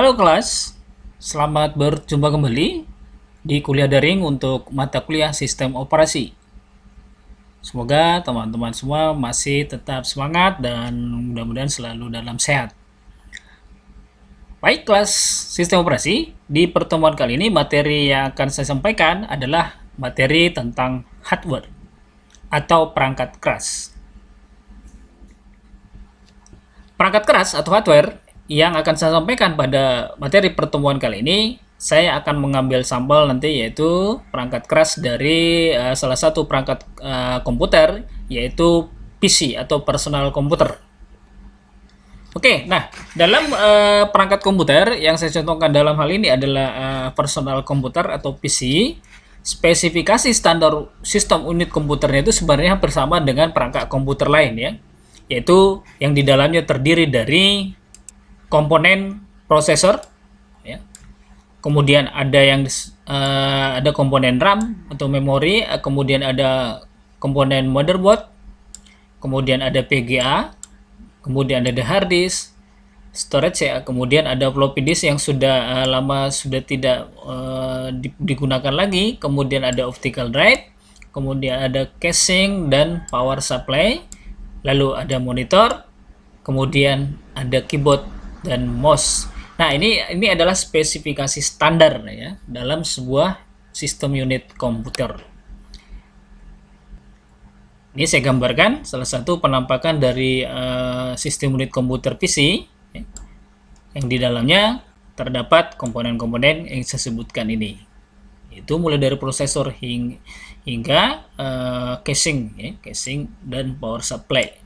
Halo kelas, selamat berjumpa kembali di kuliah daring untuk mata kuliah sistem operasi. Semoga teman-teman semua masih tetap semangat dan mudah-mudahan selalu dalam sehat. Baik kelas sistem operasi, di pertemuan kali ini materi yang akan saya sampaikan adalah materi tentang hardware atau perangkat keras. Perangkat keras atau hardware yang akan saya sampaikan pada materi pertemuan kali ini, saya akan mengambil sampel nanti yaitu perangkat keras dari salah satu perangkat komputer yaitu PC atau personal computer. Oke, nah dalam perangkat komputer yang saya contohkan dalam hal ini adalah personal computer atau PC. Spesifikasi standar sistem unit komputernya itu sebenarnya hampir sama dengan perangkat komputer lain ya, yaitu yang di dalamnya terdiri dari komponen prosesor, ya. Kemudian ada yang ada komponen RAM atau memori, kemudian ada komponen motherboard, kemudian ada PGA, kemudian ada hard disk, storage ya, kemudian ada floppy disk yang sudah lama sudah tidak digunakan lagi, kemudian ada optical drive, kemudian ada casing dan power supply, lalu ada monitor, kemudian ada keyboard dan mouse. Nah, ini adalah spesifikasi standar ya dalam sebuah sistem unit komputer. Ini saya gambarkan salah satu penampakan dari sistem unit komputer PC ya, yang di dalamnya terdapat komponen-komponen yang saya sebutkan ini. Itu mulai dari prosesor hingga casing ya, casing dan power supply.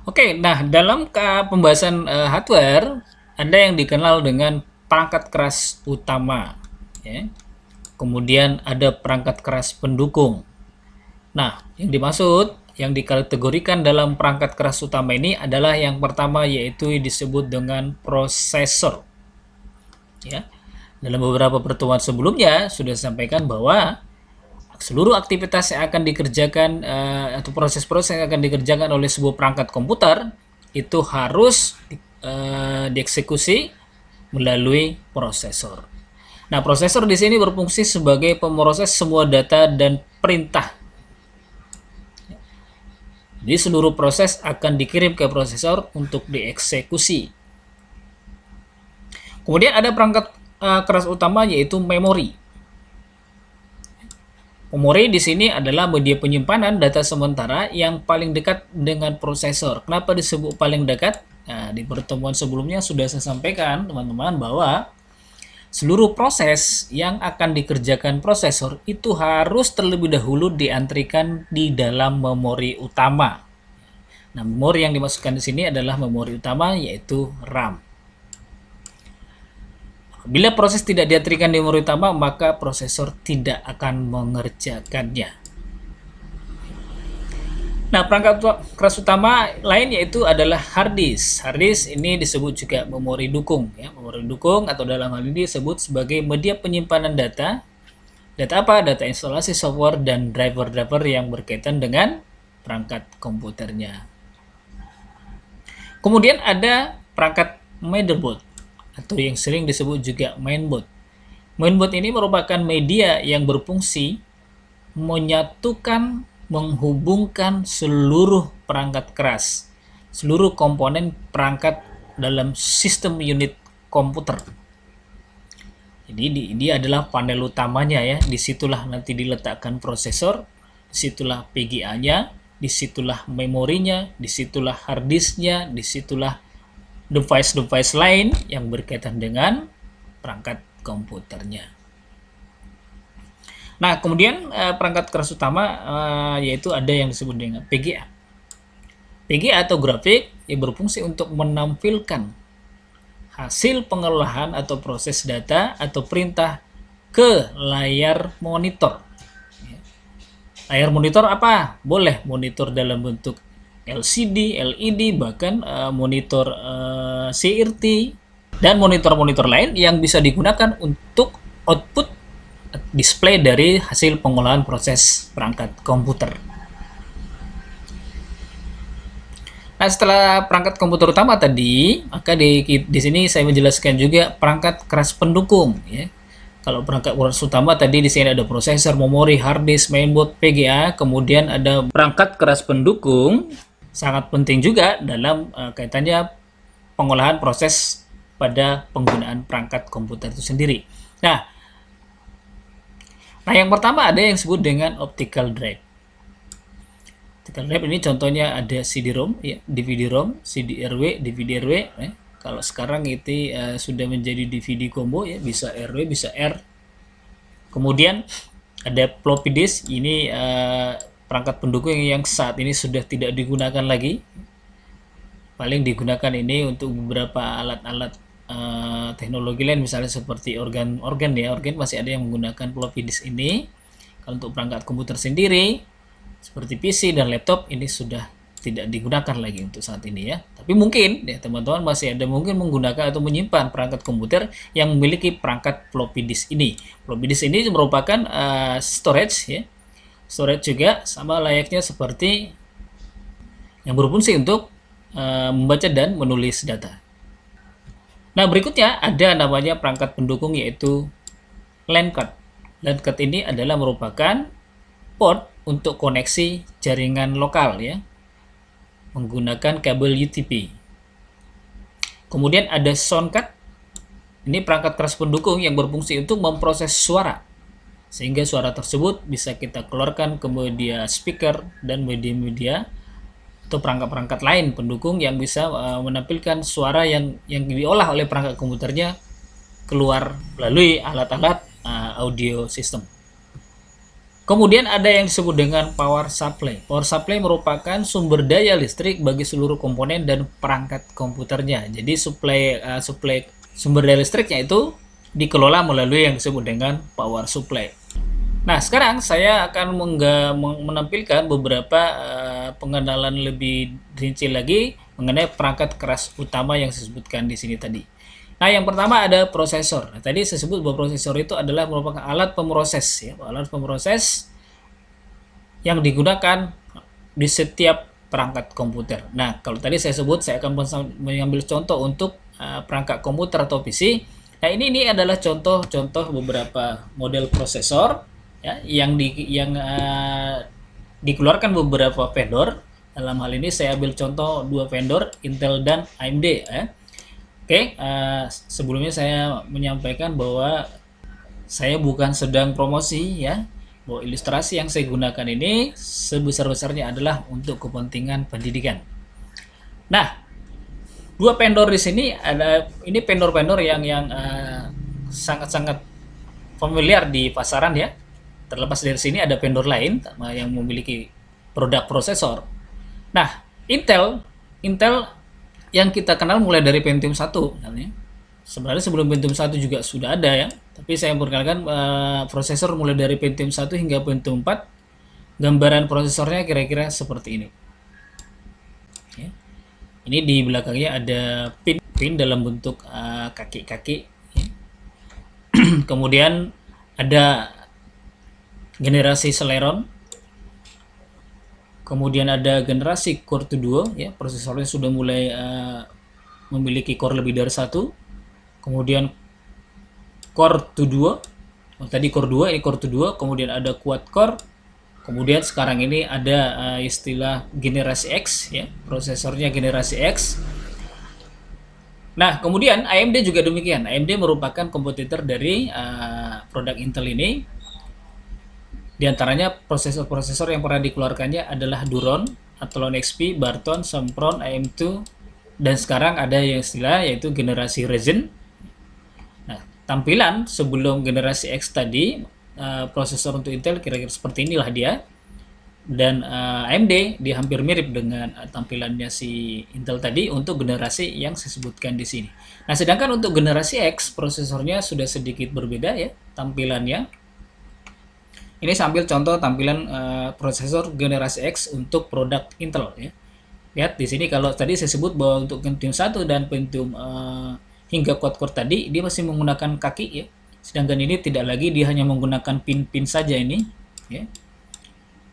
Oke, nah dalam pembahasan hardware ada yang dikenal dengan perangkat keras utama ya. Kemudian ada perangkat keras pendukung. Nah, yang dimaksud yang dikategorikan dalam perangkat keras utama ini adalah yang pertama yaitu disebut dengan prosesor. Ya. Dalam beberapa pertemuan sebelumnya sudah disampaikan bahwa seluruh aktivitas yang akan dikerjakan atau proses-proses yang akan dikerjakan oleh sebuah perangkat komputer itu harus dieksekusi melalui prosesor. Nah, prosesor di sini berfungsi sebagai pemroses semua data dan perintah. Jadi seluruh proses akan dikirim ke prosesor untuk dieksekusi. Kemudian ada perangkat keras utama yaitu memori. Memori di sini adalah media penyimpanan data sementara yang paling dekat dengan prosesor. Kenapa disebut paling dekat? Nah, di pertemuan sebelumnya sudah saya sampaikan teman-teman bahwa seluruh proses yang akan dikerjakan prosesor itu harus terlebih dahulu diantrikan di dalam memori utama. Nah, memori yang dimasukkan di sini adalah memori utama yaitu RAM. Bila proses tidak diantrikan di memori utama, maka prosesor tidak akan mengerjakannya. Nah, perangkat keras utama lain yaitu adalah hard disk. Hard disk ini disebut juga memori dukung ya. Memori dukung atau dalam hal ini disebut sebagai media penyimpanan data. Data apa? Data instalasi software dan driver-driver yang berkaitan dengan perangkat komputernya. Kemudian ada perangkat motherboard atau yang sering disebut juga mainboard. Mainboard ini merupakan media yang berfungsi menyatukan, menghubungkan seluruh perangkat keras, seluruh komponen perangkat dalam sistem unit komputer. Jadi dia adalah panel utamanya ya. Disitulah nanti diletakkan prosesor, disitulah PGA-nya, disitulah memorinya, disitulah hard disk-nya, disitulah device-device lain yang berkaitan dengan perangkat komputernya. Nah, kemudian perangkat keras utama yaitu ada yang disebut dengan PGA. PGA atau grafik yang berfungsi untuk menampilkan hasil pengolahan atau proses data atau perintah ke layar monitor. Layar monitor apa? Boleh monitor dalam bentuk LCD, LED, bahkan monitor CRT dan monitor-monitor lain yang bisa digunakan untuk output display dari hasil pengolahan proses perangkat komputer. Nah, setelah perangkat komputer utama tadi, maka di sini saya menjelaskan juga perangkat keras pendukung ya. Kalau perangkat keras utama tadi di sini ada prosesor, memori, hard disk, mainboard, PGA, kemudian ada perangkat keras pendukung sangat penting juga dalam kaitannya pengolahan proses pada penggunaan perangkat komputer itu sendiri. Nah, yang pertama ada yang disebut dengan optical drive. Optical drive ini contohnya ada CD-ROM, ya, DVD-ROM, CD-RW, DVD-RW. Kalau sekarang itu sudah menjadi DVD combo, ya, bisa RW, bisa R. Kemudian ada floppy disk, ini perangkat pendukung yang saat ini sudah tidak digunakan lagi. Paling digunakan ini untuk beberapa alat-alat teknologi lain, misalnya seperti organ ya, organ masih ada yang menggunakan floppy disk ini. Kalau untuk perangkat komputer sendiri seperti PC dan laptop ini sudah tidak digunakan lagi untuk saat ini ya. Tapi mungkin ya teman-teman masih ada mungkin menggunakan atau menyimpan perangkat komputer yang memiliki perangkat floppy disk ini. Floppy disk ini merupakan storage ya. Storage juga sama layaknya seperti yang berfungsi untuk membaca dan menulis data. Nah, berikutnya ada namanya perangkat pendukung yaitu LAN card. LAN card ini adalah merupakan port untuk koneksi jaringan lokal ya, menggunakan kabel UTP. Kemudian ada sound card. Ini perangkat keras pendukung yang berfungsi untuk memproses suara, sehingga suara tersebut bisa kita keluarkan ke media speaker dan media-media atau perangkat-perangkat lain pendukung yang bisa menampilkan suara yang diolah oleh perangkat komputernya keluar melalui alat-alat audio system. Kemudian ada yang disebut dengan power supply. Power supply merupakan sumber daya listrik bagi seluruh komponen dan perangkat komputernya. Jadi suplai sumber daya listriknya itu dikelola melalui yang disebut dengan power supply. Nah, sekarang saya akan menampilkan beberapa pengenalan lebih rinci lagi mengenai perangkat keras utama yang saya sebutkan di sini tadi. Nah, yang pertama ada prosesor. Nah, tadi saya sebut bahwa prosesor itu adalah merupakan alat pemroses ya, alat pemroses yang digunakan di setiap perangkat komputer. Nah, kalau tadi saya sebut saya akan mengambil contoh untuk perangkat komputer atau PC. Nah, ini adalah contoh-contoh beberapa model prosesor ya yang dikeluarkan beberapa vendor. Dalam hal ini saya ambil contoh dua vendor, Intel dan AMD ya. Oke, sebelumnya saya menyampaikan bahwa saya bukan sedang promosi ya, bahwa ilustrasi yang saya gunakan ini sebesar-besarnya adalah untuk kepentingan pendidikan. Nah, dua vendor di sini ini vendor-vendor yang sangat-sangat familiar di pasaran ya. Terlepas dari sini ada vendor lain yang memiliki produk prosesor. Nah, Intel yang kita kenal mulai dari Pentium 1 namanya. Sebenarnya sebelum Pentium 1 juga sudah ada ya, tapi saya memperkenalkan prosesor mulai dari Pentium 1 hingga Pentium 4. Gambaran prosesornya kira-kira seperti ini. Ya. Ini di belakangnya ada pin dalam bentuk kaki-kaki. Ya. Kemudian ada generasi Celeron. Kemudian ada generasi Core 2 ya, prosesornya sudah mulai memiliki core lebih dari satu. Kemudian Core 2, tadi Core 2, ini Core 2, kemudian ada Quad Core. Kemudian sekarang ini ada istilah generasi X ya, prosesornya generasi X. Nah, kemudian AMD juga demikian. AMD merupakan kompetitor dari produk Intel ini. Di antaranya prosesor-prosesor yang pernah dikeluarkannya adalah Duron, Athlon XP, Barton, Sempron, AM2, dan sekarang ada yang istilah yaitu generasi Ryzen. Nah, tampilan sebelum generasi X tadi, prosesor untuk Intel kira-kira seperti inilah dia. Dan AMD dia hampir mirip dengan tampilannya si Intel tadi untuk generasi yang saya sebutkan di sini. Nah, sedangkan untuk generasi X prosesornya sudah sedikit berbeda ya tampilannya. Ini sambil contoh tampilan prosesor generasi X untuk produk Intel ya. Lihat di sini kalau tadi saya sebut bahwa untuk Pentium 1 dan Pentium hingga quad-core tadi dia masih menggunakan kaki ya. Sedangkan ini tidak lagi, dia hanya menggunakan pin-pin saja ini ya.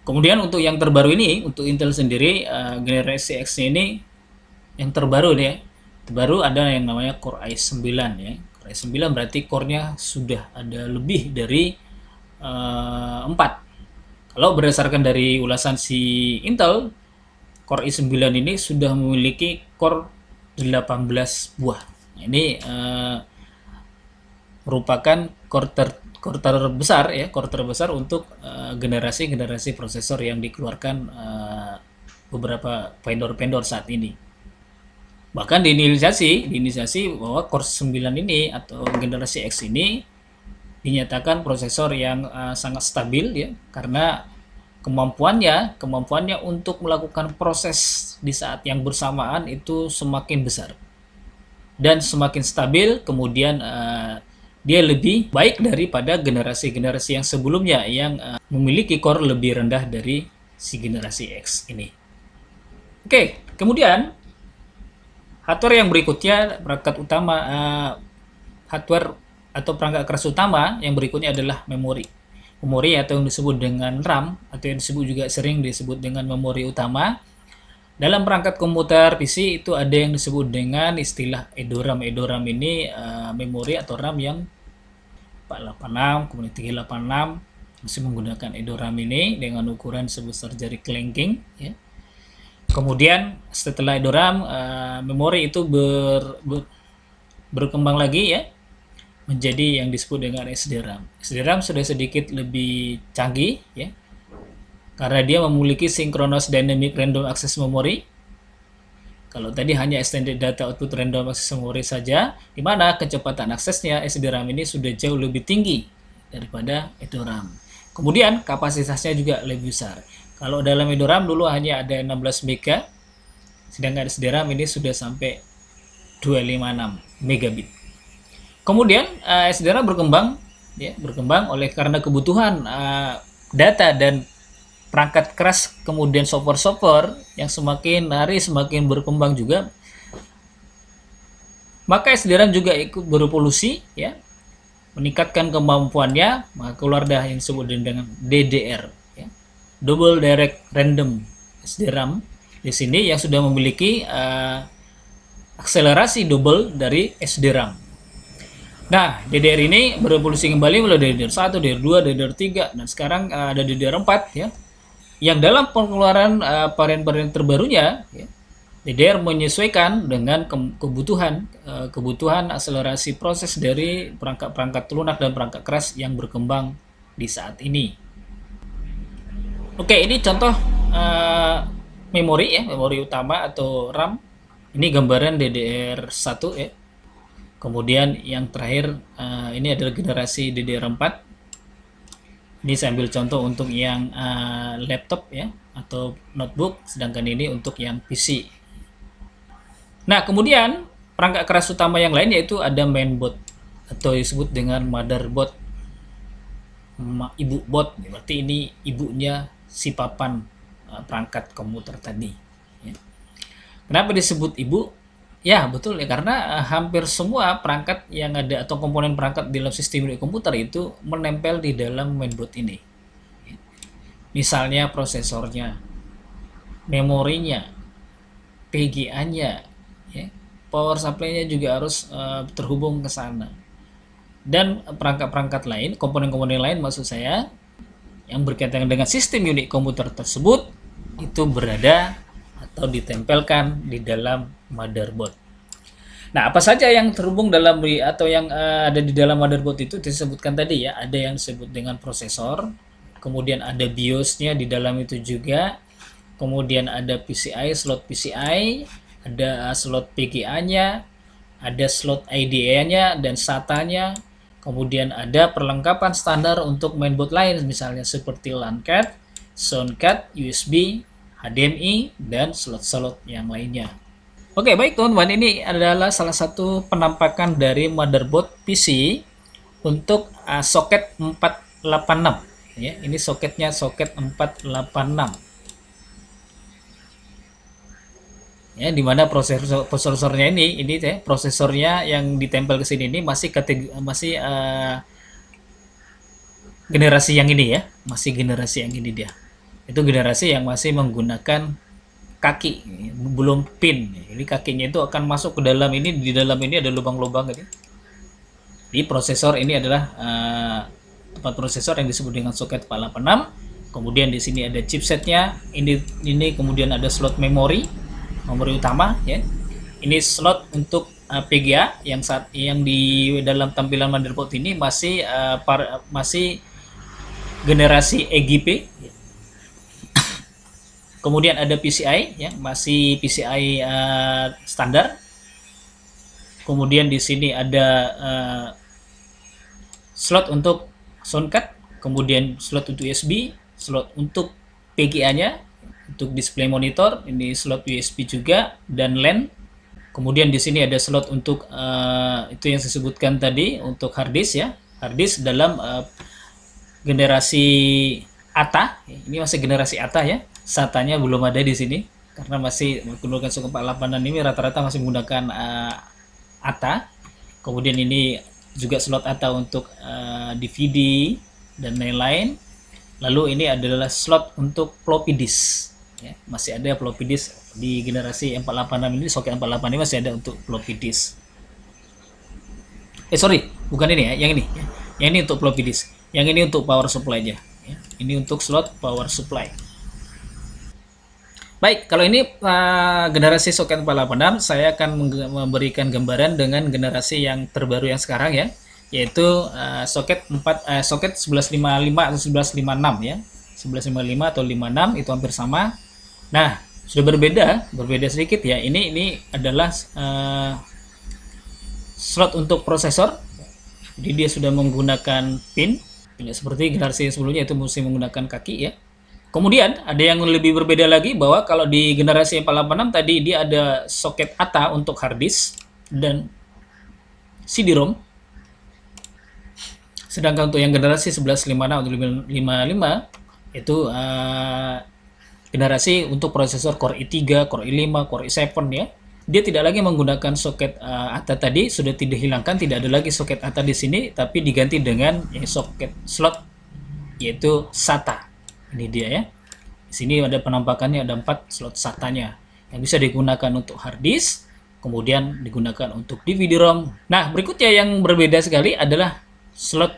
Kemudian untuk yang terbaru ini untuk Intel sendiri generasi X ini yang terbaru nih ya. Terbaru ada yang namanya Core i9 ya. Core i9 berarti core-nya sudah ada lebih dari 4. Kalau berdasarkan dari ulasan si Intel, Core i9 ini sudah memiliki core 18 buah. Ini merupakan core terbesar ya, core terbesar untuk generasi-generasi prosesor yang dikeluarkan beberapa vendor-vendor saat ini. Bahkan diinisiasi bahwa Core 9 ini atau generasi X ini dinyatakan prosesor yang sangat stabil ya, karena kemampuannya untuk melakukan proses di saat yang bersamaan itu semakin besar dan semakin stabil. Kemudian dia lebih baik daripada generasi-generasi yang sebelumnya yang memiliki core lebih rendah dari si generasi X ini. Oke, kemudian hardware yang berikutnya, perangkat utama hardware atau perangkat keras utama yang berikutnya adalah memori. Memori atau yang disebut dengan RAM atau yang disebut juga sering disebut dengan memori utama. Dalam perangkat komputer PC itu ada yang disebut dengan istilah EDORAM. EDORAM ini memori atau RAM yang 486, kemudian 386 masih menggunakan EDORAM ini dengan ukuran sebesar jari kelingking ya. Kemudian setelah EDORAM, memori itu berkembang lagi ya menjadi yang disebut dengan SDRAM. SDRAM sudah sedikit lebih canggih ya, karena dia memiliki Synchronous Dynamic Random Access Memory. Kalau tadi hanya Extended Data Output Random Access Memory saja, di mana kecepatan aksesnya SDRAM ini sudah jauh lebih tinggi daripada EDORAM. Kemudian kapasitasnya juga lebih besar. Kalau dalam EDORAM dulu hanya ada 16 MB, sedangkan SDRAM ini sudah sampai 256 megabit. Kemudian SDRAM berkembang oleh karena kebutuhan data dan perangkat keras, kemudian software yang semakin hari semakin berkembang juga. Maka SDRAM juga ikut berevolusi ya, meningkatkan kemampuannya, maka keluar dah yang disebut dengan DDR. Double Direct Random SDRAM di sini yang sudah memiliki akselerasi double dari SDRAM. Nah, DDR ini berevolusi kembali mulai dari DDR1, DDR2, DDR3 dan sekarang ada DDR4 ya. Yang dalam pengeluaran varian-varian terbarunya ya, DDR menyesuaikan dengan kebutuhan akselerasi proses dari perangkat-perangkat lunak dan perangkat keras yang berkembang di saat ini. Oke, ini contoh memori ya, memori utama atau RAM. Ini gambaran DDR1 ya. Kemudian yang terakhir ini adalah generasi DDR4. Ini saya ambil contoh untuk yang laptop ya atau notebook, sedangkan ini untuk yang PC. Nah, kemudian perangkat keras utama yang lain yaitu ada mainboard atau disebut dengan motherboard. Ibu board, berarti ini ibunya si papan perangkat komputer tadi ya. Kenapa disebut ibu? Ya betul ya, karena hampir semua perangkat yang ada atau komponen perangkat dalam sistem komputer itu menempel di dalam mainboard ini ya. Misalnya prosesornya, memorinya, PGA-nya ya, power supply-nya juga harus terhubung ke sana, dan perangkat-perangkat lain, komponen-komponen lain maksud saya yang berkaitan dengan sistem unit komputer tersebut itu berada atau ditempelkan di dalam motherboard. Nah, apa saja yang terhubung dalam atau yang ada di dalam motherboard itu disebutkan tadi ya, ada yang disebut dengan prosesor, kemudian ada BIOS-nya di dalam itu juga, kemudian ada PCI, slot PCI, ada slot PGA-nya, ada slot IDE-nya dan SATA-nya. Kemudian ada perlengkapan standar untuk mainboard lain, misalnya seperti LAN card, sound card, USB, HDMI, dan slot-slot yang lainnya. Oke, baik teman-teman, ini adalah salah satu penampakan dari motherboard PC untuk soket 486. Ya, ini soketnya soket 486. Ya, dimana prosesornya ini prosesornya yang ditempel ke sini ini masih generasi yang ini ya, masih generasi yang ini dia. Itu generasi yang masih menggunakan kaki, belum pin. Jadi kakinya itu akan masuk ke dalam ini, di dalam ini ada lubang-lubang gitu. Di prosesor ini adalah tempat prosesor yang disebut dengan soket 486. Kemudian di sini ada chipsetnya. Ini kemudian ada slot memori utama ya. Ini slot untuk PGA yang di dalam tampilan motherboard ini masih generasi EGP. Kemudian ada PCI ya, masih PCI standar. Kemudian di sini ada slot untuk sound card, kemudian slot untuk USB, slot untuk PGA-nya, untuk display monitor, ini slot USB juga, dan LAN. Kemudian di sini ada slot untuk itu yang saya sebutkan tadi, untuk hard disk ya, hard disk dalam generasi ATA. Ini masih generasi ATA ya, SATA-nya belum ada di sini karena masih menggunakan soket 486 ini rata-rata masih menggunakan ATA. Kemudian ini juga slot ATA untuk DVD dan lain-lain. Lalu ini adalah slot untuk floppy disk ya, masih ada floppy disk di generasi 486 ini. Soket 486 ini masih ada untuk floppy disk. Sorry, bukan ini ya, yang ini ya. Yang ini untuk floppy disk, yang ini untuk power supply aja ya. Ini untuk slot power supply. Baik, kalau ini generasi soket 486, saya akan memberikan gambaran dengan generasi yang terbaru yang sekarang ya, yaitu soket 1155 atau 1156 ya. 1155 atau 56 itu hampir sama. Nah, sudah berbeda sedikit ya. Ini adalah slot untuk prosesor. Jadi dia sudah menggunakan pin, tidak seperti generasi sebelumnya itu mesti menggunakan kaki ya. Kemudian ada yang lebih berbeda lagi, bahwa kalau di generasi 486 tadi dia ada soket ATA untuk hard disk dan CD-ROM. Sedangkan untuk yang generasi 1156 atau 55 itu generasi untuk prosesor Core i3, Core i5, Core i7 ya. Dia tidak lagi menggunakan soket ATA tadi, sudah tidak hilangkan, tidak ada lagi soket ATA di sini, tapi diganti dengan soket slot yaitu SATA. Ini dia ya. Di sini ada penampakannya, ada 4 slot SATA-nya yang bisa digunakan untuk hard disk, kemudian digunakan untuk DVD-ROM. Nah, berikutnya yang berbeda sekali adalah slot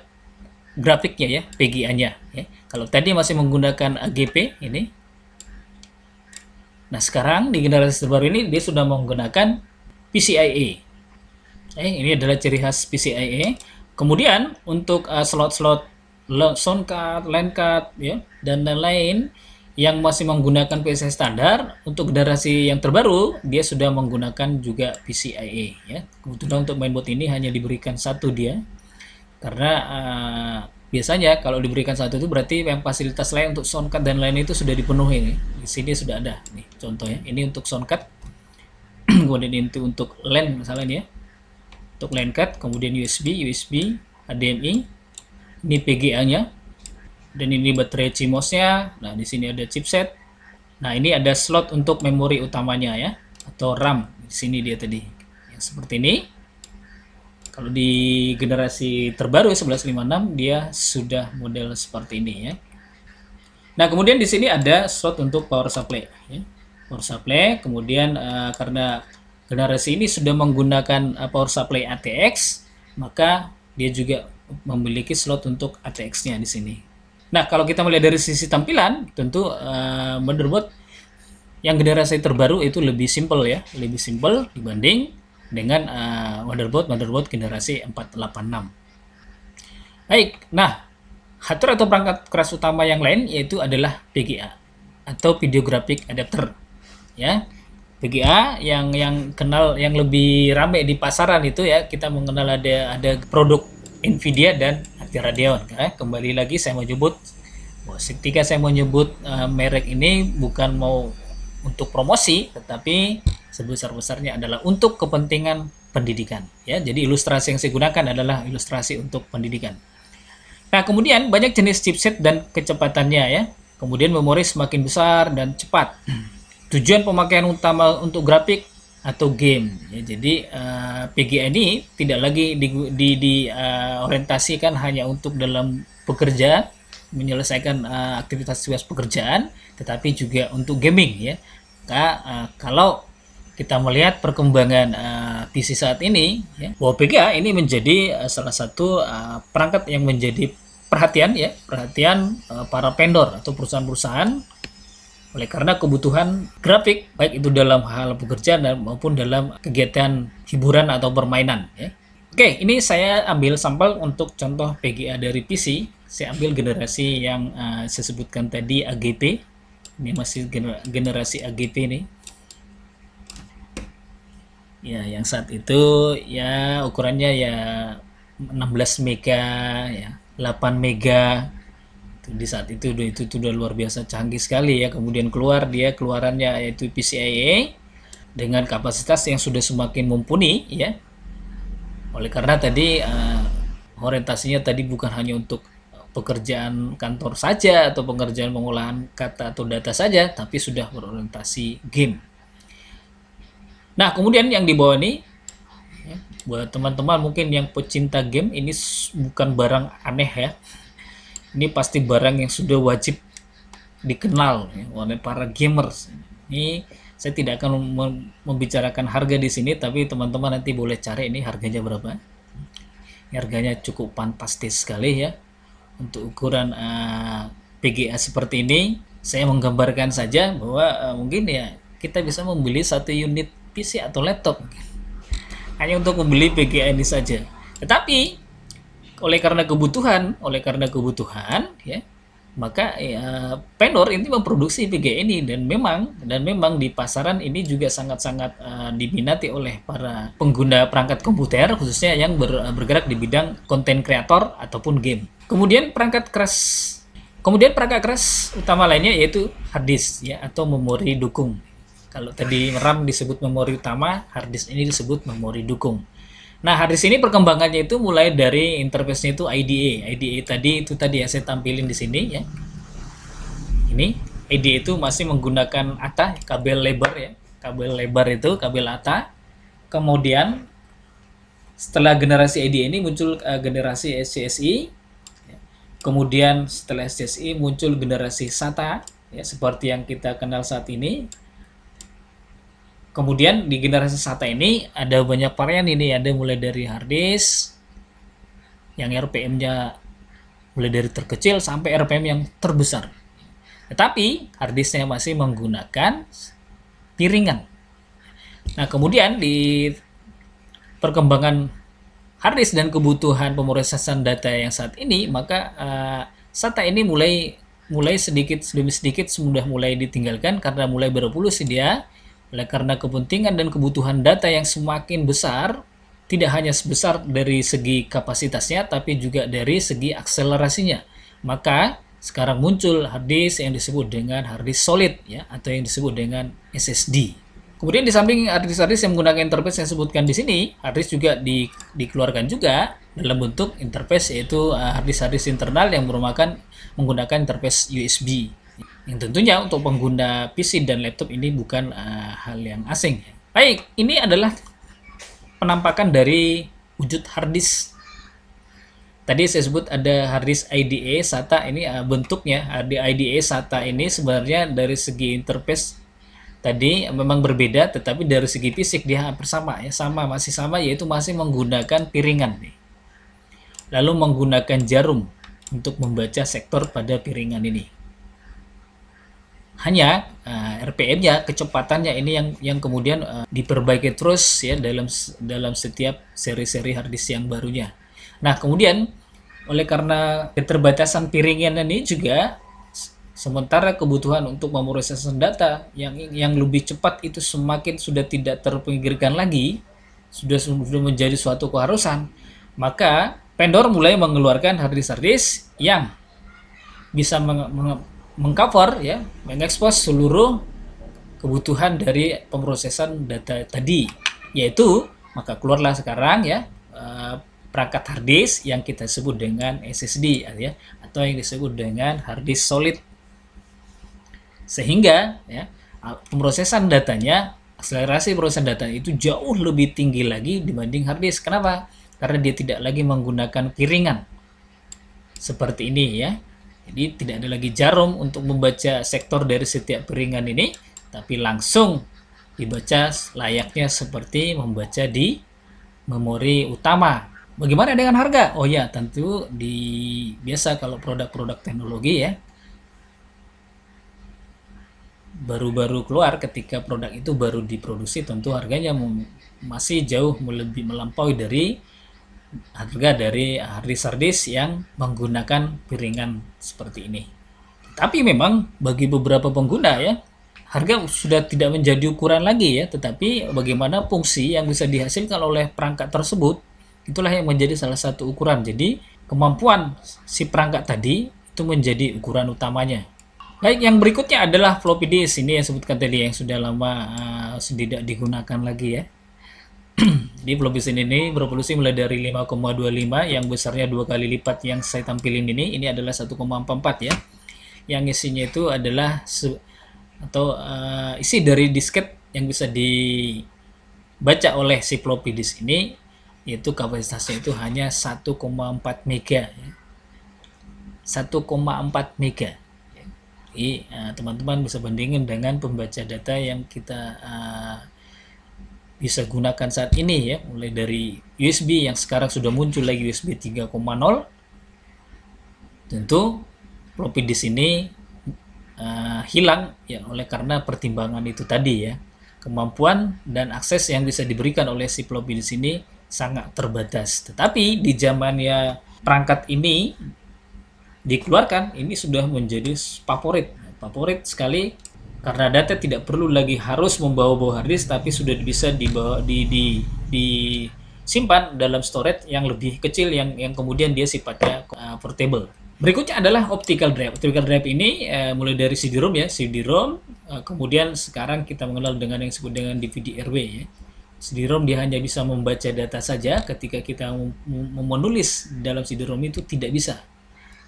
grafiknya ya, PGA-nya ya. Kalau tadi masih menggunakan AGP ini. Nah, sekarang di generasi terbaru ini dia sudah menggunakan PCIe. Ini adalah ciri khas PCIe. Kemudian untuk slot-slot sound card, LAN card ya, dan lain-lain yang masih menggunakan PCI standar, untuk generasi yang terbaru dia sudah menggunakan juga PCIe ya. Kebetulan untuk mainboard ini hanya diberikan satu dia, karena biasanya kalau diberikan satu itu berarti yang fasilitas lain untuk sound card dan lain itu sudah dipenuhi nih. Di sini sudah ada nih contohnya. Ini untuk sound card, kemudian ini untuk LAN misalnya nih ya, untuk LAN card, kemudian USB, HDMI. Ini PGA-nya, dan ini baterai CMOS-nya. Nah, di sini ada chipset. Nah, ini ada slot untuk memori utamanya ya, atau RAM. Di sini dia tadi, yang seperti ini. Kalau di generasi terbaru 1156 dia sudah model seperti ini ya. Nah, kemudian di sini ada slot untuk power supply ya. Power supply, kemudian karena generasi ini sudah menggunakan power supply ATX, maka dia juga memiliki slot untuk ATX-nya di sini. Nah, kalau kita melihat dari sisi tampilan, tentu motherboard yang generasi terbaru itu lebih simple ya, lebih simple dibanding dengan motherboard generasi 486. Baik, nah hardware atau perangkat keras utama yang lain yaitu adalah VGA atau Video Graphic Adapter ya. VGA yang kenal, yang lebih ramai di pasaran itu ya, kita mengenal ada produk Nvidia dan Hati Radeon ya. Kembali lagi saya mau nyebut, ketika saya mau nyebut merek ini bukan mau untuk promosi, tetapi sebesar-besarnya adalah untuk kepentingan pendidikan ya. Jadi ilustrasi yang saya gunakan adalah ilustrasi untuk pendidikan. Nah, kemudian banyak jenis chipset dan kecepatannya ya. Kemudian memori semakin besar dan cepat. Tujuan pemakaian utama untuk grafik atau game ya. Jadi PGA ini tidak lagi diorientasikan hanya untuk dalam bekerja, menyelesaikan aktivitas pekerjaan, tetapi juga untuk gaming ya. Maka kalau kita melihat perkembangan PC saat ini, ya, bahwa VGA ini menjadi salah satu perangkat yang menjadi perhatian, ya, perhatian para vendor atau perusahaan-perusahaan, oleh karena kebutuhan grafik baik itu dalam hal pekerjaan dan maupun dalam kegiatan hiburan atau permainan, ya. Oke, ini saya ambil sampel untuk contoh VGA dari PC. Saya ambil generasi yang saya sebutkan tadi, AGP. Ini masih generasi AGP nih. Ya, yang saat itu ya ukurannya ya 16 mega, ya 8 mega. Di saat itu udah luar biasa canggih sekali, ya. Kemudian keluarannya yaitu PCIe dengan kapasitas yang sudah semakin mumpuni, ya. Oleh karena tadi orientasinya tadi bukan hanya untuk pekerjaan kantor saja atau pekerjaan pengolahan kata atau data saja, tapi sudah berorientasi game. Nah, kemudian yang di bawah ini, ya, buat teman-teman mungkin yang pecinta game, ini bukan barang aneh, ya. Ini pasti barang yang sudah wajib dikenal, ya, oleh para gamers. Ini saya tidak akan membicarakan harga di sini, tapi teman-teman nanti boleh cari ini harganya berapa. Harganya cukup fantastis sekali, ya. Untuk ukuran PGA seperti ini, saya menggambarkan saja bahwa mungkin ya kita bisa membeli satu unit PC atau laptop hanya untuk membeli PGA ini saja. Tetapi oleh karena kebutuhan, ya, maka ya, vendor ini memproduksi PGA ini dan memang di pasaran ini juga sangat-sangat diminati oleh para pengguna perangkat komputer, khususnya yang bergerak di bidang konten kreator ataupun game. Kemudian perangkat keras utama lainnya yaitu hard disk, ya, atau memori dukung. Kalau tadi RAM disebut memori utama, hard disk ini disebut memori dukung. Nah, hard disk ini perkembangannya itu mulai dari interface-nya itu IDE. IDE tadi yang saya tampilin di sini, ya. Ini IDE itu masih menggunakan ATA, kabel lebar, ya. Kabel lebar itu kabel ATA. Kemudian setelah generasi IDE ini muncul generasi SCSI. Kemudian setelah SCSI muncul generasi SATA, ya, seperti yang kita kenal saat ini. Kemudian di generasi SATA ini ada banyak varian, ini ada mulai dari hard disk yang RPM-nya mulai dari terkecil sampai RPM yang terbesar. Tetapi hard disk-nya masih menggunakan piringan. Nah, kemudian di perkembangan hard disk dan kebutuhan pemrosesan data yang saat ini, maka SATA ini mulai sedikit demi sedikit sudah mulai ditinggalkan karena mulai berevolusi dia. Oleh karena kepentingan dan kebutuhan data yang semakin besar, tidak hanya sebesar dari segi kapasitasnya, tapi juga dari segi akselerasinya. Maka sekarang muncul hard disk yang disebut dengan hard disk solid, ya, atau yang disebut dengan SSD. Kemudian di samping hard disk yang menggunakan interface yang sebutkan di sini, hard disk juga dikeluarkan juga dalam bentuk interface, yaitu hard disk internal yang menggunakan interface USB. Yang tentunya untuk pengguna PC dan laptop ini bukan hal yang asing. Baik, ini adalah penampakan dari wujud hard disk. Tadi saya sebut ada hard disk IDE, SATA, ini bentuknya IDE, SATA ini sebenarnya dari segi interface tadi memang berbeda, tetapi dari segi fisik dia hampir sama, ya, masih sama, yaitu masih menggunakan piringan nih. Lalu menggunakan jarum untuk membaca sektor pada piringan ini. Hanya RPM-nya, kecepatannya ini yang kemudian diperbaiki terus, ya, dalam setiap seri-seri hard disk yang barunya. Nah, kemudian oleh karena keterbatasan piringan ini juga, sementara kebutuhan untuk memproses data yang lebih cepat itu semakin sudah tidak terpinggirkan lagi, sudah menjadi suatu keharusan, maka vendor mulai mengeluarkan hard disk yang bisa mengcover, ya, mengekspos seluruh kebutuhan dari pemrosesan data tadi, yaitu maka keluarlah sekarang, ya, perangkat hard disk yang kita sebut dengan SSD, ya, atau yang disebut dengan hard disk solid. Sehingga, ya, pemrosesan datanya, akselerasi pemrosesan data itu jauh lebih tinggi lagi dibanding hard disk. Kenapa? Karena dia tidak lagi menggunakan piringan seperti ini, ya. Jadi tidak ada lagi jarum untuk membaca sektor dari setiap piringan ini, tapi langsung dibaca layaknya seperti membaca di memori utama. Bagaimana dengan harga? Oh ya, tentu biasa kalau produk-produk teknologi ya, baru-baru keluar, ketika produk itu baru diproduksi, tentu harganya masih jauh lebih melampaui dari harga dari hard disk yang menggunakan piringan seperti ini. Tapi memang bagi beberapa pengguna ya, harga sudah tidak menjadi ukuran lagi ya, tetapi bagaimana fungsi yang bisa dihasilkan oleh perangkat tersebut, itulah yang menjadi salah satu ukuran. Jadi kemampuan si perangkat tadi itu menjadi ukuran utamanya. Baik, yang berikutnya adalah floppy disk. Ini yang sebutkan tadi yang sudah lama tidak digunakan lagi ya. Di floppy disk ini berevolusi mulai dari 5,25 yang besarnya 2 kali lipat yang saya tampilin ini. Ini adalah 1,44 ya. Yang isinya itu adalah isi dari disket yang bisa dibaca oleh si floppy disk ini, yaitu kapasitasnya itu hanya 1,4 mega ya. 1,4 mega. Jadi teman-teman bisa bandingin dengan pembaca data yang kita bisa gunakan saat ini ya, mulai dari USB yang sekarang sudah muncul lagi USB 3.0. Tentu floppy disk ini hilang ya oleh karena pertimbangan itu tadi ya. Kemampuan dan akses yang bisa diberikan oleh si floppy disk ini sangat terbatas. Tetapi di zamannya perangkat ini dikeluarkan, ini sudah menjadi favorit sekali, karena data tidak perlu lagi harus membawa-bawa hard disk, tapi sudah bisa disimpan dalam storage yang lebih kecil yang kemudian dia sifatnya portable. Berikutnya adalah optical drive. Optical drive ini mulai dari CD-ROM ya, CD-ROM, kemudian sekarang kita mengenal dengan yang disebut dengan DVD-RW ya. CD-ROM dia hanya bisa membaca data saja, ketika kita menulis dalam CD-ROM itu tidak bisa.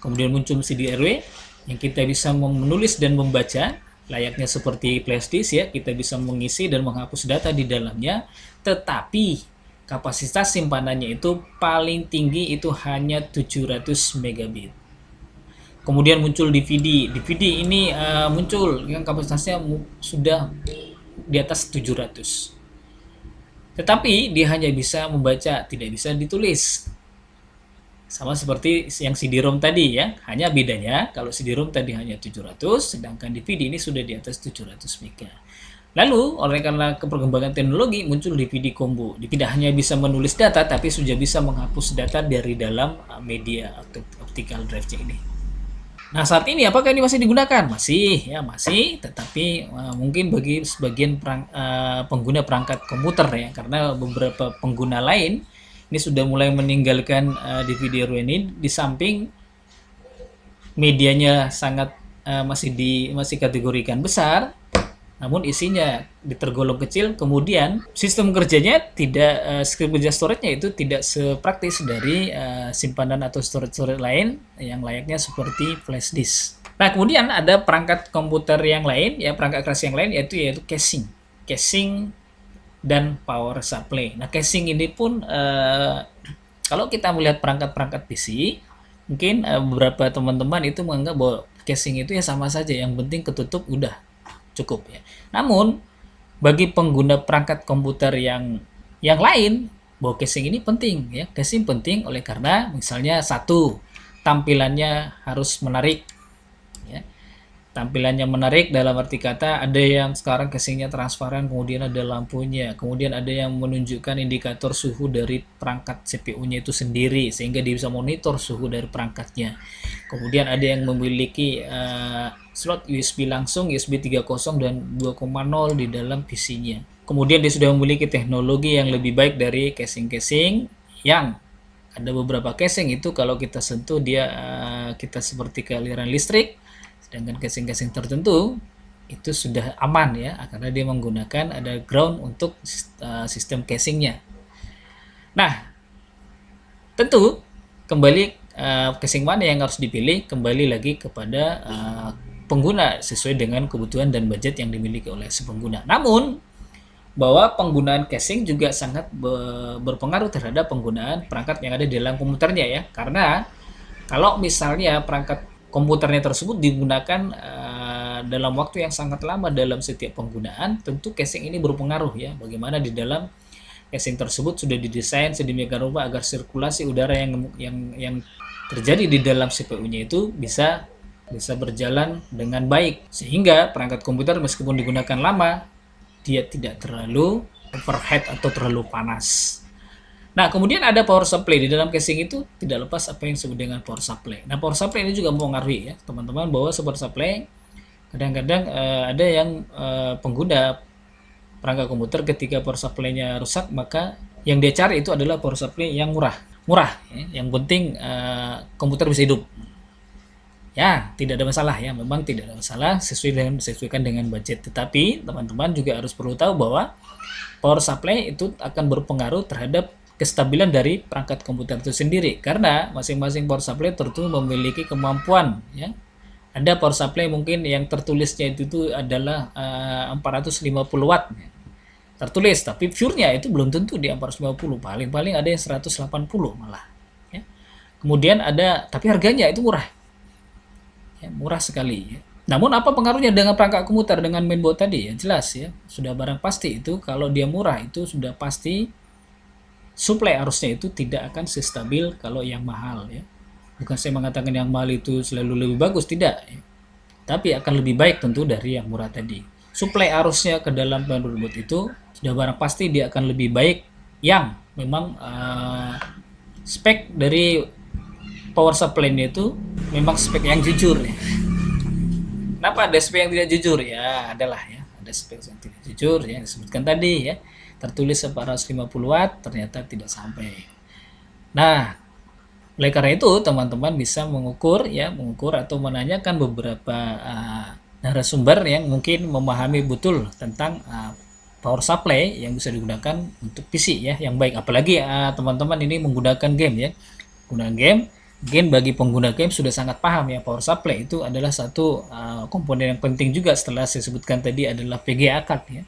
Kemudian muncul CD-RW yang kita bisa menulis dan membaca layaknya seperti flash disk ya, kita bisa mengisi dan menghapus data di dalamnya, tetapi kapasitas simpanannya itu paling tinggi itu hanya 700 megabit. Kemudian muncul DVD. DVD ini muncul yang kapasitasnya sudah di atas 700. Tetapi dia hanya bisa membaca, tidak bisa ditulis. Sama seperti yang CD-ROM tadi ya, hanya bedanya kalau CD-ROM tadi hanya 700, sedangkan DVD ini sudah di atas 700 MB. Lalu, oleh karena perkembangan teknologi, muncul DVD combo. Tidak hanya bisa menulis data, tapi sudah bisa menghapus data dari dalam media optical drive ini. Nah, saat ini apakah ini masih digunakan? Masih, tetapi mungkin bagi sebagian pengguna perangkat komputer ya, karena beberapa pengguna lain ini sudah mulai meninggalkan DVD-RW ini, di samping medianya sangat masih kategorikan besar, namun isinya tergolong kecil. Kemudian sistem kerjanya tidak script kerja storage-nya itu tidak sepraktis dari simpanan atau storage lain yang layaknya seperti flash disk. Nah, kemudian ada perangkat komputer yang lain ya, perangkat keras yang lain yaitu casing dan power supply. Nah, casing ini pun kalau kita melihat perangkat-perangkat PC, mungkin beberapa teman-teman itu menganggap bahwa casing itu ya sama saja, yang penting ketutup udah cukup ya. Namun bagi pengguna perangkat komputer yang lain, bahwa casing ini penting ya. Casing penting oleh karena misalnya satu, tampilannya harus menarik ya. Tampilannya menarik dalam arti kata ada yang sekarang casingnya transparan, kemudian ada lampunya, kemudian ada yang menunjukkan indikator suhu dari perangkat CPU-nya itu sendiri sehingga dia bisa monitor suhu dari perangkatnya. Kemudian ada yang memiliki slot USB langsung, USB 3.0 dan 2.0 di dalam PC-nya. Kemudian dia sudah memiliki teknologi yang lebih baik dari casing-casing yang ada beberapa casing itu kalau kita sentuh dia kita seperti kealiran listrik. Sedangkan casing-casing tertentu itu sudah aman ya, karena dia menggunakan ada ground untuk sistem casingnya. Nah, tentu kembali casing mana yang harus dipilih kembali lagi kepada pengguna sesuai dengan kebutuhan dan budget yang dimiliki oleh si pengguna. Namun bahwa penggunaan casing juga sangat berpengaruh terhadap penggunaan perangkat yang ada di dalam komputernya ya, karena kalau misalnya perangkat komputernya tersebut digunakan dalam waktu yang sangat lama dalam setiap penggunaan, tentu casing ini berpengaruh ya, bagaimana di dalam casing tersebut sudah didesain sedemikian rupa agar sirkulasi udara yang terjadi di dalam CPU-nya itu bisa berjalan dengan baik, sehingga perangkat komputer meskipun digunakan lama dia tidak terlalu overheat atau terlalu panas. Nah, kemudian ada power supply. Di dalam casing itu tidak lepas apa yang disebut dengan power supply. Nah, power supply ini juga mempengaruhi ya, teman-teman, bahwa power supply kadang-kadang ada yang pengguna perangkat komputer ketika power supply-nya rusak, maka yang dia cari itu adalah power supply yang murah. Murah, ya. Yang penting komputer bisa hidup. Ya, tidak ada masalah ya, memang tidak ada masalah, sesuaikan dengan budget. Tetapi teman-teman juga harus perlu tahu bahwa power supply itu akan berpengaruh terhadap kestabilan dari perangkat komputer itu sendiri, karena masing-masing power supply tentu memiliki kemampuan ya. Ada power supply mungkin yang tertulisnya itu adalah 450 watt tertulis, tapi pure-nya itu belum tentu di 450, paling-paling ada yang 180 malah ya. Kemudian ada, tapi harganya itu murah ya, murah sekali ya. Namun apa pengaruhnya dengan perangkat komputer dengan mainboard tadi ya? Jelas ya, sudah barang pasti itu kalau dia murah itu sudah pasti suplai arusnya itu tidak akan stabil kalau yang mahal ya. Bukan saya mengatakan yang mahal itu selalu lebih bagus, tidak ya. Tapi akan lebih baik tentu dari yang murah tadi. Suplai arusnya ke dalam mainboard itu sudah barang pasti dia akan lebih baik yang memang spek dari power supply-nya itu memang spek yang jujur ya. Kenapa ada spek yang tidak jujur ya? Adalah ya, ada spek yang tidak jujur ya, yang disebutkan tadi ya. Tertulis 450 watt, ternyata tidak sampai. Nah, oleh karena itu teman-teman bisa mengukur atau menanyakan beberapa narasumber yang mungkin memahami betul tentang power supply yang bisa digunakan untuk PC ya, yang baik. Apalagi teman-teman ini menggunakan game ya. Menggunakan game bagi pengguna game sudah sangat paham ya, power supply itu adalah satu komponen yang penting juga setelah saya sebutkan tadi adalah VGA card ya.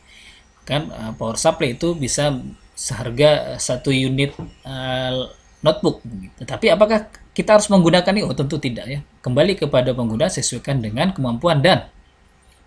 Kan power supply itu bisa seharga satu unit notebook. Tetapi apakah kita harus menggunakan ini? Oh, tentu tidak ya. Kembali kepada pengguna, sesuaikan dengan kemampuan dan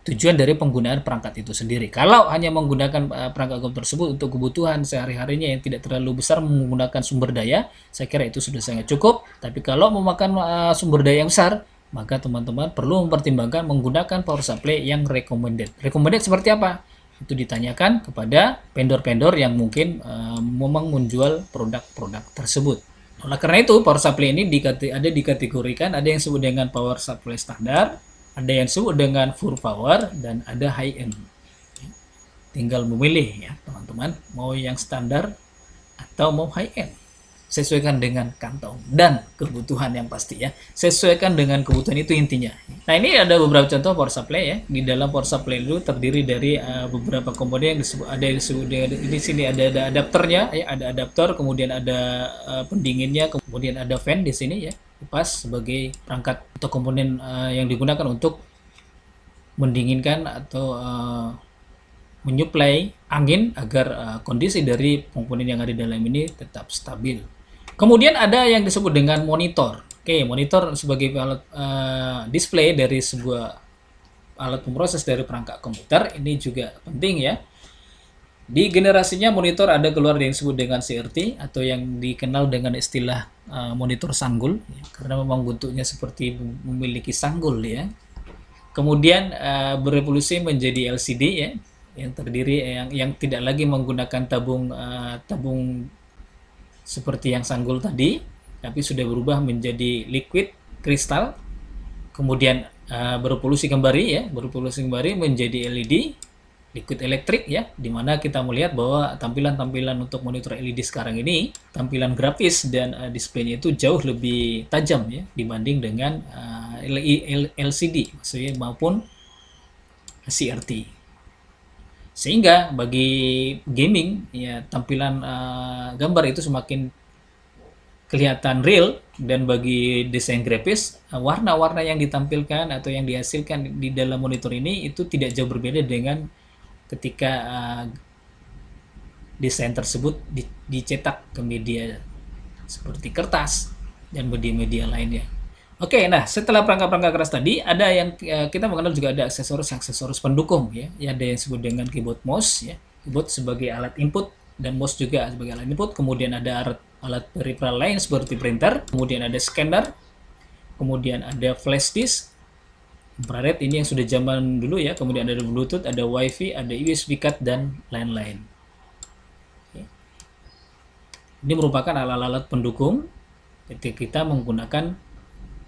tujuan dari penggunaan perangkat itu sendiri. Kalau hanya menggunakan perangkat komputer tersebut untuk kebutuhan sehari-harinya yang tidak terlalu besar menggunakan sumber daya, saya kira itu sudah sangat cukup. Tapi kalau memakan sumber daya yang besar, maka teman-teman perlu mempertimbangkan menggunakan power supply yang recommended. Recommended seperti apa? Itu ditanyakan kepada vendor-vendor yang mungkin memang menjual produk-produk tersebut. Oleh karena itu, power supply ini ada dikategorikan, ada yang disebut dengan power supply standar, ada yang disebut dengan full power, dan ada high end. Tinggal memilih ya teman-teman, mau yang standar atau mau high end. Sesuaikan dengan kantong dan kebutuhan yang pasti ya. Sesuaikan dengan kebutuhan, itu intinya. Nah, ini ada beberapa contoh power supply ya. Di dalam power supply itu terdiri dari beberapa komponen yang disebut, ada yang disebut di sini ada adapternya ya, ada adapter, kemudian ada pendinginnya, kemudian ada fan di sini ya. Kipas sebagai perangkat atau komponen yang digunakan untuk mendinginkan atau menyuplai angin agar kondisi dari komponen yang ada di dalam ini tetap stabil. Kemudian ada yang disebut dengan monitor. Oke, monitor sebagai alat display dari sebuah alat pemroses dari perangkat komputer, ini juga penting ya. Di generasinya monitor ada keluar yang disebut dengan CRT atau yang dikenal dengan istilah monitor sanggul ya, karena memang bentuknya seperti memiliki sanggul ya. Kemudian berevolusi menjadi LCD ya, yang terdiri yang tidak lagi menggunakan tabung seperti yang sanggul tadi, tapi sudah berubah menjadi liquid kristal. Kemudian berevolusi kembali menjadi LED, liquid elektrik ya, dimana kita melihat bahwa tampilan-tampilan untuk monitor LED sekarang ini, tampilan grafis dan displaynya itu jauh lebih tajam ya dibanding dengan LCD maksudnya maupun CRT. Sehingga bagi gaming ya, tampilan gambar itu semakin kelihatan real, dan bagi desain grafis warna-warna yang ditampilkan atau yang dihasilkan di dalam monitor ini itu tidak jauh berbeda dengan ketika desain tersebut dicetak ke media seperti kertas dan media-media lainnya. Oke, nah setelah perangkat-perangkat keras tadi, ada yang kita mengenal juga ada aksesoris pendukung ya. Ya, ada yang disebut dengan keyboard mouse ya. Keyboard sebagai alat input dan mouse juga sebagai alat input. Kemudian ada alat peripheral lain seperti printer, kemudian ada scanner, kemudian ada flash disk, infrared ini yang sudah zaman dulu ya. Kemudian ada Bluetooth, ada WiFi, ada USB card dan lain-lain. Ini merupakan alat-alat pendukung ketika kita menggunakan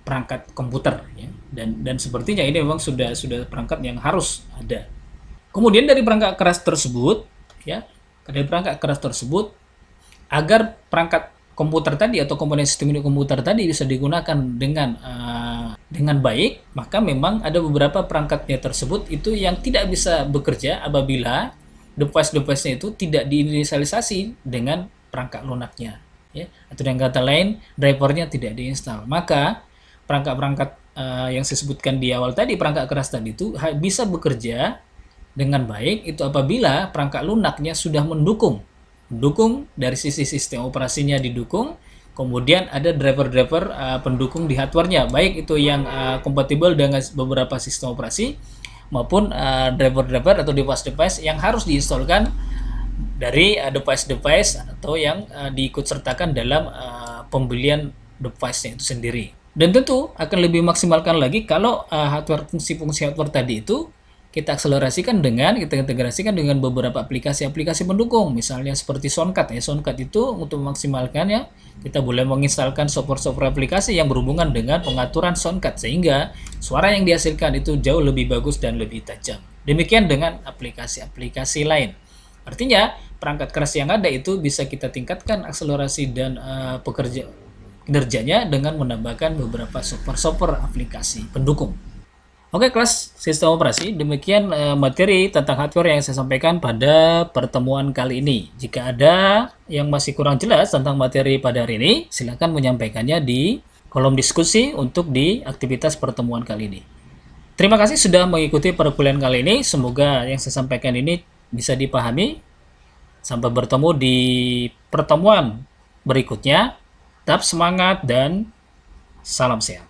perangkat komputer ya. Dan sepertinya ini memang sudah perangkat yang harus ada. Kemudian dari perangkat keras tersebut ya, dari perangkat keras tersebut agar perangkat komputer tadi atau komponen sistem ini komputer tadi bisa digunakan dengan baik, maka memang ada beberapa perangkatnya tersebut itu yang tidak bisa bekerja apabila device-device-nya itu tidak diinisialisasi dengan perangkat lunaknya ya, atau dengan kata lain drivernya tidak diinstal. Maka perangkat-perangkat yang saya sebutkan di awal tadi, perangkat keras tadi itu bisa bekerja dengan baik itu apabila perangkat lunaknya sudah mendukung dari sisi sistem operasinya didukung, kemudian ada driver-driver pendukung di hardware-nya, baik itu yang kompatibel dengan beberapa sistem operasi maupun driver-driver atau device-device yang harus diinstalkan dari device-device atau yang diikutsertakan dalam pembelian device-nya itu sendiri. Dan tentu akan lebih maksimalkan lagi kalau fungsi-fungsi hardware tadi itu kita akselerasikan kita integrasikan dengan beberapa aplikasi-aplikasi pendukung, misalnya seperti Soundcard ya. Soundcard itu untuk memaksimalkannya kita boleh menginstalkan software-software aplikasi yang berhubungan dengan pengaturan soundcard sehingga suara yang dihasilkan itu jauh lebih bagus dan lebih tajam. Demikian dengan aplikasi-aplikasi lain. Artinya perangkat keras yang ada itu bisa kita tingkatkan akselerasi dan kinerjanya dengan menambahkan beberapa software aplikasi pendukung. Oke kelas sistem operasi, demikian materi tentang hardware yang saya sampaikan pada pertemuan kali ini. Jika ada yang masih kurang jelas tentang materi pada hari ini, silakan menyampaikannya di kolom diskusi untuk di aktivitas pertemuan kali ini. Terima kasih sudah mengikuti perkuliahan kali ini. Semoga yang saya sampaikan ini bisa dipahami. Sampai bertemu di pertemuan berikutnya. Tetap semangat dan salam sehat.